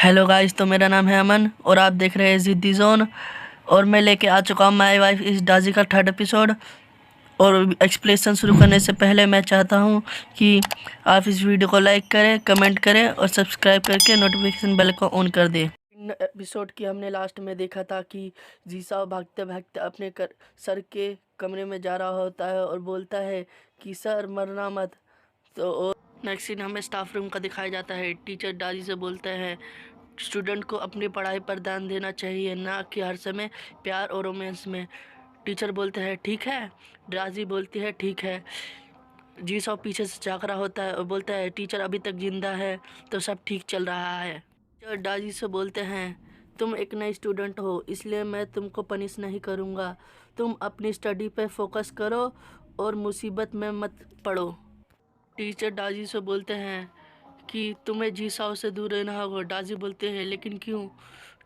Hello guys, तो मेरा नाम है अमन और आप देख रहे हैं ज़िद्दी जोन। और मैं लेके आ चुका हूँ माय वाइफ इस डाजी का थर्ड एपिसोड। और एक्सप्लेनेशन शुरू करने से पहले मैं चाहता हूँ कि आप इस वीडियो को लाइक करें, कमेंट करें और सब्सक्राइब करके नोटिफिकेशन बेल को ऑन कर दें। इन एपिसोड की हमने लास्ट में देखा था कि जीसाओ भागते भागते अपने सर के कमरे में जा रहा होता है और बोलता है कि सर मरना मत। तो नेक्स्ट सीन हमें स्टाफ रूम का दिखाया जाता है। टीचर डाजी से बोलते हैं स्टूडेंट को अपनी पढ़ाई पर ध्यान देना चाहिए, ना कि हर समय प्यार और रोमांस में। टीचर बोलते हैं ठीक है। डाजी बोलती है ठीक है। जी साहब पीछे से झाँक रहा होता है और बोलता है टीचर अभी तक जिंदा है तो सब ठीक चल रहा है। टीचर डाजी से बोलते हैं तुम एक नई स्टूडेंट हो, इसलिए मैं तुमको पनिश नहीं करूँगा। तुम अपनी स्टडी पे फोकस करो और मुसीबत में मत पड़ो। टीचर डाजी से बोलते हैं कि तुम्हें जी साहब से दूर रहना होगा। डाजी बोलते हैं लेकिन क्यों?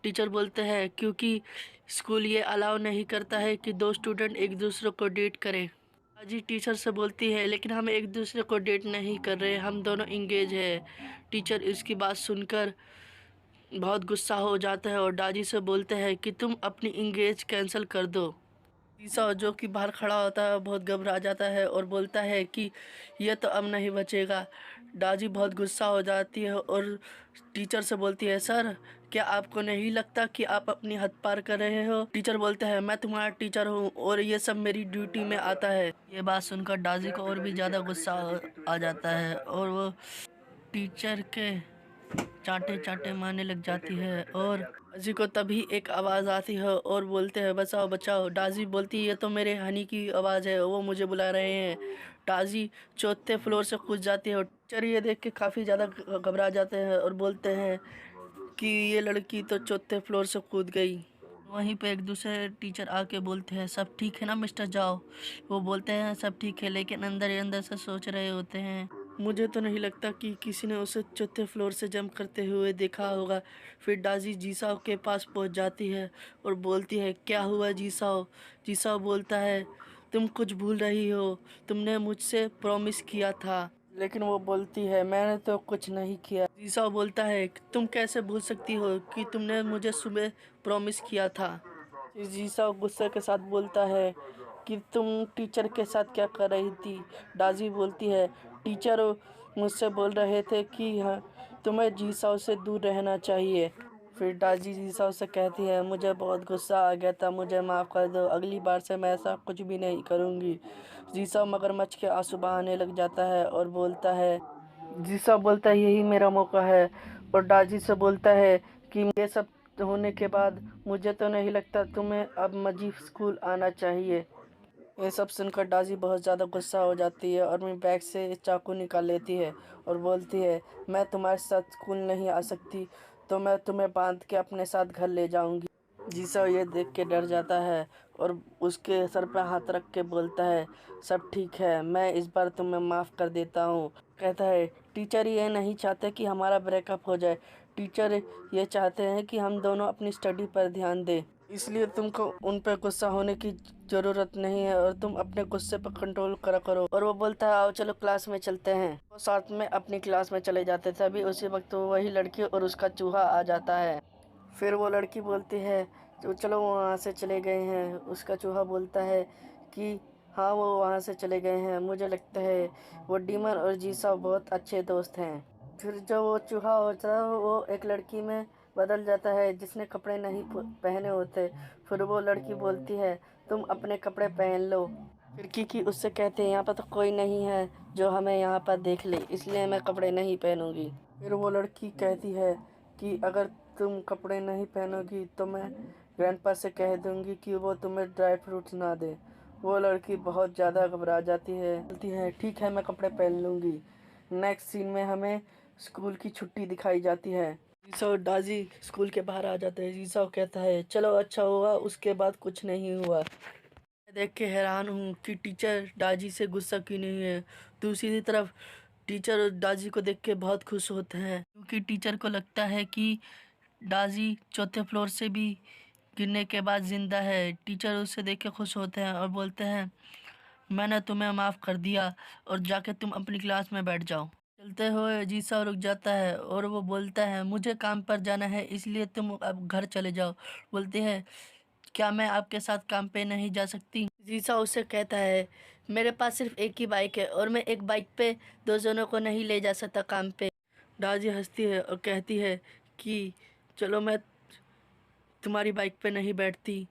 टीचर बोलते हैं क्योंकि स्कूल ये अलाउ नहीं करता है कि दो स्टूडेंट एक दूसरे को डेट करें। डाजी टीचर से बोलती है लेकिन हम एक दूसरे को डेट नहीं कर रहे, हम दोनों इंगेज है। टीचर इसकी बात सुनकर बहुत गुस्सा हो जाता है और डाजी से बोलते हैं कि तुम अपनी इंगेज कैंसिल कर दो। ईसा जो कि बाहर खड़ा होता है बहुत घबरा जाता है और बोलता है कि यह तो अब नहीं बचेगा। डाजी बहुत गुस्सा हो जाती है और टीचर से बोलती है सर, क्या आपको नहीं लगता कि आप अपनी हद पार कर रहे हो? टीचर बोलते हैं मैं तुम्हारा टीचर हूँ और ये सब मेरी ड्यूटी में आता है। ये बात सुनकर डाजी को और भी ज़्यादा गुस्सा आ जाता है और वो टीचर के चांटे चांटे मारने लग जाती है। और डाजी को तभी एक आवाज़ आती है और बोलते हैं बचाओ बचाओ। डाजी बोलती है ये तो मेरे हनी की आवाज़ है, वो मुझे बुला रहे हैं। डाजी चौथे फ्लोर से कूद जाती है और टीचर ये देख के काफ़ी ज़्यादा घबरा जाते हैं और बोलते हैं कि ये लड़की तो चौथे फ्लोर से कूद गई। वहीं पे एक दूसरे टीचर आके बोलते हैं सब ठीक है ना मिस्टर जाओ? वो बोलते हैं सब ठीक है, लेकिन अंदर ही अंदर से सोच रहे होते हैं मुझे तो नहीं लगता कि किसी ने उसे चौथे फ्लोर से जंप करते हुए देखा होगा। फिर डाजी जीसाओ के पास पहुंच जाती है और बोलती है क्या हुआ जीसाओ? जीसाओ बोलता है तुम कुछ भूल रही हो, तुमने मुझसे प्रॉमिस किया था। लेकिन वो बोलती है मैंने तो कुछ नहीं किया। जीसाओ बोलता है तुम कैसे भूल सकती हो कि तुमने मुझे सुबह प्रॉमिस किया था। जीसाओ गुस्से के साथ बोलता है कि तुम टीचर के साथ क्या कर रही थी? डाजी बोलती है टीचर मुझसे बोल रहे थे कि हाँ तुम्हें जीसाओ से दूर रहना चाहिए। फिर डाजी जीसाओ से कहती है मुझे बहुत गुस्सा आ गया था, मुझे माफ़ कर दो, अगली बार से मैं ऐसा कुछ भी नहीं करूँगी। जीसाओ मगरमच्छ के आंसू बहाने लग जाता है और बोलता है जीसा बोलता है यही मेरा मौका है। और डाजी से बोलता है कि ये सब होने के बाद मुझे तो नहीं लगता तुम्हें अब मजीद स्कूल आना चाहिए। ये सब सुनकर डाजी बहुत ज़्यादा गुस्सा हो जाती है और अपने बैग से चाकू निकाल लेती है और बोलती है मैं तुम्हारे साथ स्कूल नहीं आ सकती, तो मैं तुम्हें बांध के अपने साथ घर ले जाऊंगी। जीसा ये देख के डर जाता है और उसके सर पर हाथ रख के बोलता है सब ठीक है, मैं इस बार तुम्हें माफ़ कर देता हूँ। कहता है टीचर ये नहीं चाहते कि हमारा ब्रेकअप हो जाए, टीचर ये चाहते हैं कि हम दोनों अपनी स्टडी पर ध्यान दें, इसलिए तुमको उन पर गुस्सा होने की ज़रूरत नहीं है और तुम अपने गुस्से पर कंट्रोल करा करो। और वो बोलता है आओ चलो क्लास में चलते हैं। वो साथ में अपनी क्लास में चले जाते थे। अभी उसी वक्त वही लड़की और उसका चूहा आ जाता है। फिर वो लड़की बोलती है तो चलो वो वहाँ से चले गए हैं। उसका चूहा बोलता है कि हाँ वो वहाँ से चले गए हैं, मुझे लगता है वो डीमन और जीसा बहुत अच्छे दोस्त हैं। फिर जो वो चूहा होता है वो एक लड़की में बदल जाता है जिसने कपड़े नहीं पहने होते। फिर वो लड़की बोलती है तुम अपने कपड़े पहन लो। फिर किकी उससे कहते हैं यहाँ पर तो कोई नहीं है जो हमें यहाँ पर देख ले, इसलिए मैं कपड़े नहीं पहनूंगी। फिर वो लड़की कहती है कि अगर तुम कपड़े नहीं पहनोगी तो मैं ग्रैंडपा से कह दूंगी कि वो तुम्हें ड्राई फ्रूट्स ना दे। वो लड़की बहुत ज़्यादा घबरा जाती है, बोलती है ठीक है मैं कपड़े पहन लूँगी। नेक्स्ट सीन में हमें स्कूल की छुट्टी दिखाई जाती है। जीसा और डाजी स्कूल के बाहर आ जाते हैं। जीसा कहता है चलो अच्छा हुआ, उसके बाद कुछ नहीं हुआ। मैं देख के हैरान हूँ कि टीचर डाजी से गुस्सा क्यों नहीं है। दूसरी तरफ टीचर डाजी को देख के बहुत खुश होते हैं क्योंकि टीचर को लगता है कि डाजी चौथे फ्लोर से भी गिरने के बाद जिंदा है। टीचर उससे देख के खुश होते हैं और बोलते हैं मैंने तुम्हें माफ़ कर दिया और जाके तुम अपनी क्लास में बैठ जाओ। चलते हुए जीसा रुक जाता है और वो बोलता है मुझे काम पर जाना है इसलिए तुम अब घर चले जाओ। बोलती है क्या मैं आपके साथ काम पे नहीं जा सकती। जीसा उससे कहता है मेरे पास सिर्फ एक ही बाइक है और मैं एक बाइक पे दो जनों को नहीं ले जा सकता काम पे। दाजी हंसती है और कहती है कि चलो मैं तुम्हारी बाइक पे नहीं बैठती।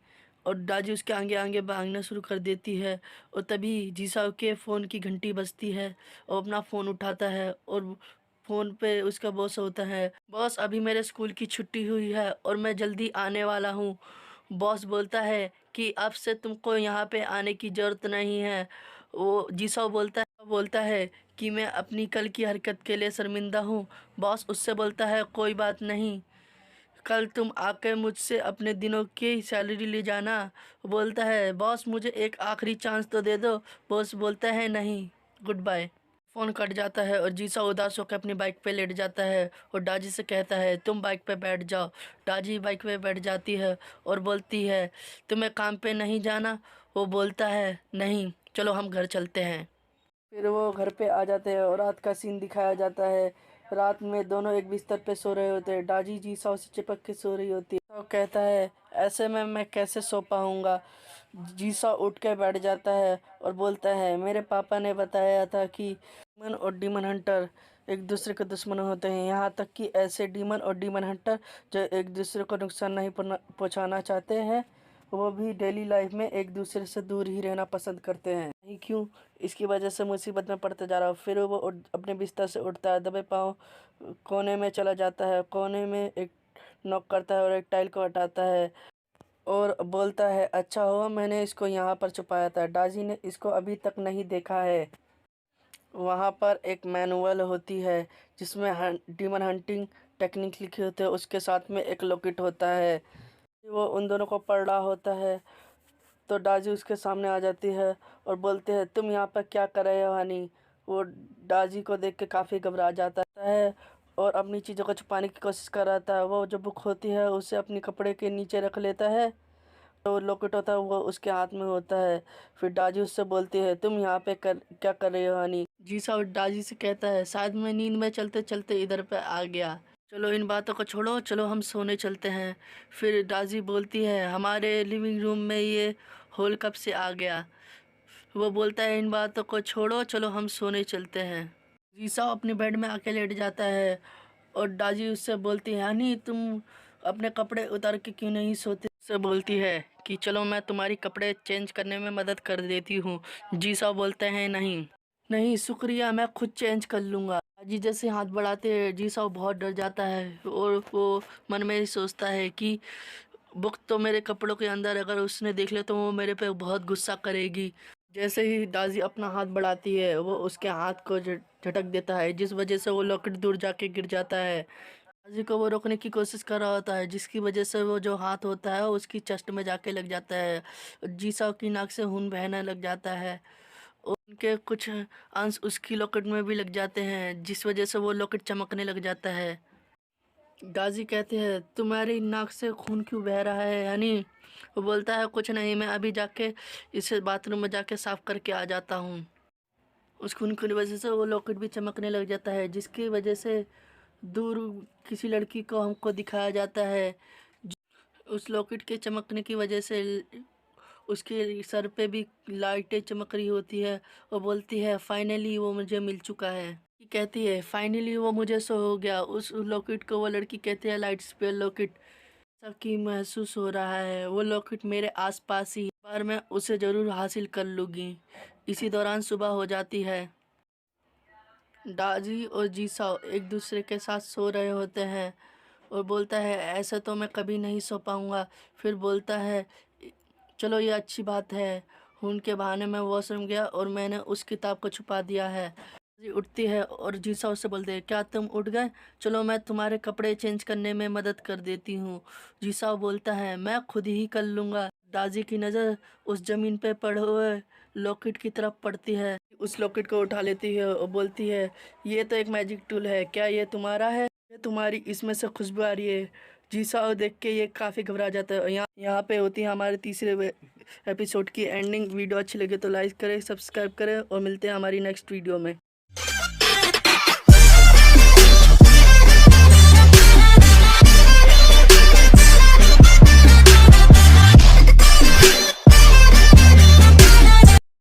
और दादी उसके आगे आगे भागना शुरू कर देती है और तभी जीसाओ के फ़ोन की घंटी बजती है और अपना फ़ोन उठाता है और फ़ोन पे उसका बॉस होता है बॉस अभी मेरे स्कूल की छुट्टी हुई है और मैं जल्दी आने वाला हूँ। बॉस बोलता है कि अब से तुमको यहाँ पे आने की ज़रूरत नहीं है। वो जीसाओ बोलता है कि मैं अपनी कल की हरकत के लिए शर्मिंदा हूँ। बॉस उससे बोलता है कोई बात नहीं, कल तुम आके मुझसे अपने दिनों की सैलरी ले जाना। बोलता है बॉस मुझे एक आखिरी चांस तो दे दो। बॉस बोलता है नहीं, गुड बाय। फ़ोन कट जाता है और जीसा उदास होकर अपनी बाइक पे लेट जाता है और दाजी से कहता है तुम बाइक पे बैठ जाओ। दाजी बाइक पे बैठ जाती है और बोलती है तुम्हें काम पे नहीं जाना। वो बोलता है नहीं, चलो हम घर चलते हैं। फिर वो घर पे आ जाते हैं और रात का सीन दिखाया जाता है। रात में दोनों एक बिस्तर पे सो रहे होते हैं। दादी जी साव से चिपक के सो रही होती है। तो कहता है ऐसे में मैं कैसे सो पाऊंगा। जीसा उठ के बैठ जाता है और बोलता है मेरे पापा ने बताया था कि डीमन और डीमन हंटर एक दूसरे के दुश्मन होते हैं। यहाँ तक कि ऐसे डीमन और डीमन हंटर जो एक दूसरे को नुकसान नहीं पहुँचाना चाहते हैं वो भी डेली लाइफ में एक दूसरे से दूर ही रहना पसंद करते हैं। नहीं क्यों, इसकी वजह से मुसीबत में पड़ते जा रहा हूँ। फिर वो अपने बिस्तर से उठता है, दबे पाँव कोने में चला जाता है। कोने में एक नॉक करता है और एक टाइल को हटाता है और बोलता है अच्छा हुआ मैंने इसको यहाँ पर छुपाया था, दाजी ने इसको अभी तक नहीं देखा है। वहाँ पर एक मैनुअल होती है जिसमें डीमन हंटिंग टेक्निक लिखी होती है, उसके साथ में एक लॉकेट होता है। वो उन दोनों को पढ़ रहा होता है तो दाजी उसके सामने आ जाती है और बोलते हैं तुम यहाँ पर क्या कर रहे हो हनी। वो दाजी को देख के काफ़ी घबरा जाता है और अपनी चीज़ों को छुपाने की कोशिश कर रहा था। वो जो बुक होती है उसे अपने कपड़े के नीचे रख लेता है। तो लॉकेट होता है वो उसके हाथ में होता है। फिर दाजी उससे बोलती है तुम यहाँ पे क्या कर रहे हो हनी। जीसा दाजी से कहता है शायद मैं नींद में चलते चलते इधर पे आ गया, चलो इन बातों को छोड़ो, चलो हम सोने चलते हैं। फिर दाजी बोलती है हमारे लिविंग रूम में ये होल कब से आ गया। वो बोलता है इन बातों को छोड़ो, चलो हम सोने चलते हैं। जीसा अपने बेड में आके लेट जाता है और दादी उससे बोलती है हनी तुम अपने कपड़े उतार के क्यों नहीं सोते। उससे बोलती है कि चलो मैं तुम्हारी कपड़े चेंज करने में मदद कर देती हूँ। जीसा बोलते हैं नहीं नहीं शुक्रिया, मैं खुद चेंज कर लूँगा। दादी जैसे हाथ बढ़ाते हैं जीसा बहुत डर जाता है और वो मन में ही सोचता है कि बुक तो मेरे कपड़ों के अंदर, अगर उसने देख लिया तो वो मेरे पे बहुत गुस्सा करेगी। जैसे ही दादी अपना हाथ बढ़ाती है वो उसके हाथ को झटक देता है जिस वजह से वो लॉकेट दूर जाके गिर जाता है। दादी को वो रोकने की कोशिश कर रहा होता है जिसकी वजह से वो जो हाथ होता है उसकी चेस्ट में जाके लग जाता है। जीसा की नाक से खून बहने लग जाता है और उनके कुछ अंश उसकी लॉकेट में भी लग जाते हैं जिस वजह से वो लॉकेट चमकने लग जाता है। गाजी कहते हैं तुम्हारी नाक से खून क्यों बह रहा है यानी। वो बोलता है कुछ नहीं, मैं अभी जाके इसे बाथरूम में जाके साफ करके आ जाता हूँ। उस खून की वजह से वो लॉकेट भी चमकने लग जाता है जिसकी वजह से दूर किसी लड़की को हमको दिखाया जाता है। उस लॉकेट के चमकने की वजह से उसके सर पे भी लाइटें चमक रही होती है और बोलती है फाइनली वो मुझे मिल चुका है। कहती है फाइनली वो मुझे सो हो गया। उस लॉकेट को वो लड़की कहती है लाइट स्पेयर लॉकेट। सबकी महसूस हो रहा है वो लॉकेट मेरे आसपास ही, पर मैं उसे ज़रूर हासिल कर लूँगी। इसी दौरान सुबह हो जाती है। दाजी और जीसाओ एक दूसरे के साथ सो रहे होते हैं और बोलता है ऐसा तो मैं कभी नहीं सो पाऊँगा। फिर बोलता है चलो ये अच्छी बात है, खून के बहाने मैं वॉशरूम गया और मैंने उस किताब को छुपा दिया है। जी उठती है और जीसा उससे बोलते हैं क्या तुम उठ गए, चलो मैं तुम्हारे कपड़े चेंज करने में मदद कर देती हूँ। जीसा बोलता है मैं खुद ही कर लूँगा। दादी की नज़र उस जमीन पे पड़े हुए लॉकेट की तरफ पड़ती है। उस लॉकेट को उठा लेती है और बोलती है ये तो एक मैजिक टूल है, क्या ये तुम्हारा है। ये तुम्हारी, इसमें से खुशबू आ रही है। जीसा देख के ये काफ़ी घबरा जाता है। और यहाँ पे होती है हमारे तीसरे एपिसोड की एंडिंग। वीडियो अच्छी लगे तो लाइक करें, सब्सक्राइब करें और मिलते हैं हमारी नेक्स्ट वीडियो में।